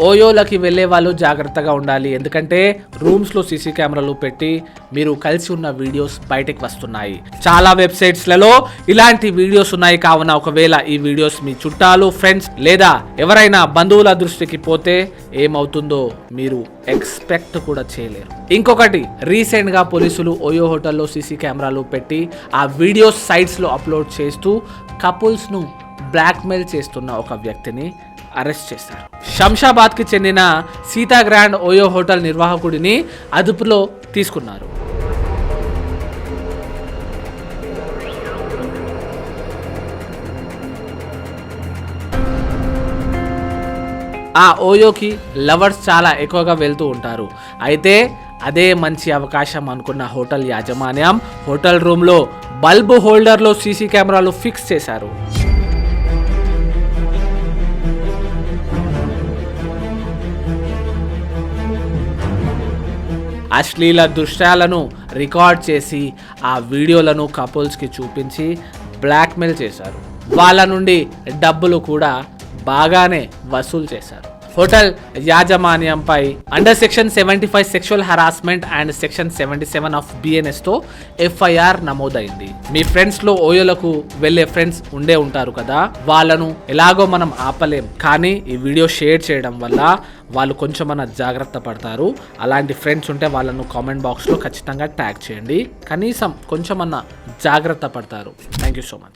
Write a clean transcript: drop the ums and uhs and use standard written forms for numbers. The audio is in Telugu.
ఓయోలకి వెళ్ళే వాళ్ళు జాగ్రత్తగా ఉండాలి. ఎందుకంటే రూమ్స్లో సీసీ కెమెరాలు పెట్టి మీరు కలిసి ఉన్న వీడియోస్ బయటకు వస్తున్నాయి. చాలా వెబ్సైట్స్లలో ఇలాంటి వీడియోస్ ఉన్నాయి. కావున ఒకవేళ ఈ వీడియోస్ మీ చుట్టాలు, ఫ్రెండ్స్ లేదా ఎవరైనా బంధువుల దృష్టికి పోతే ఏమవుతుందో మీరు ఎక్స్పెక్ట్ కూడా చేయలేరు. ఇంకొకటి, రీసెంట్ గా పోలీసులు ఓయో హోటల్లో సీసీ కెమెరాలు పెట్టి ఆ వీడియోస్ సైట్స్ లో అప్లోడ్ చేస్తూ కపుల్స్ ను బ్లాక్మెయిల్ చేస్తున్న ఒక వ్యక్తిని అరెస్ట్ చేశారు. శంషాబాద్ కి చెందిన సీతా గ్రాండ్ ఓయో హోటల్ నిర్వాహకుడిని అదుపులో తీసుకున్నారు. ఆ ఓయోకి లవర్స్ చాలా ఎక్కువగా వెళ్తూ ఉంటారు. అయితే అదే మంచి అవకాశం అనుకున్న హోటల్ యాజమాన్యం హోటల్ రూమ్లో బల్బ్ హోల్డర్లో సీసీ కెమెరాలు ఫిక్స్ చేశారు. అశ్లీల దృశ్యాలను రికార్డ్ చేసి ఆ వీడియోలను కపుల్స్కి చూపించి బ్లాక్మెయిల్ చేశారు. వాళ్ళ నుండి డబ్బులు కూడా బాగానే వసూలు చేశారు. హోటల్ యాజమాన్యంపై under section 75 sexual harassment and section 77 of BNS తో FIR నమోదైంది. మీ ఫ్రెండ్స్ లో ఓయోలకు వెళ్లే ఫ్రెండ్స్ ఉండే ఉంటారు కదా, వాళ్ళను ఎలాగో మనం ఆపలేం. కానీ ఈ వీడియో షేర్ చేయడం వల్ల వాళ్ళు కొంచెమన్నా జాగ్రత్త పడతారు. అలాంటి ఫ్రెండ్స్ ఉంటే వాళ్ళను కామెంట్ బాక్స్లో ఖచ్చితంగా ట్యాగ్ చేయండి. కనీసం కొంచెమన్నా జాగ్రత్త పడతారు. Thank you so much.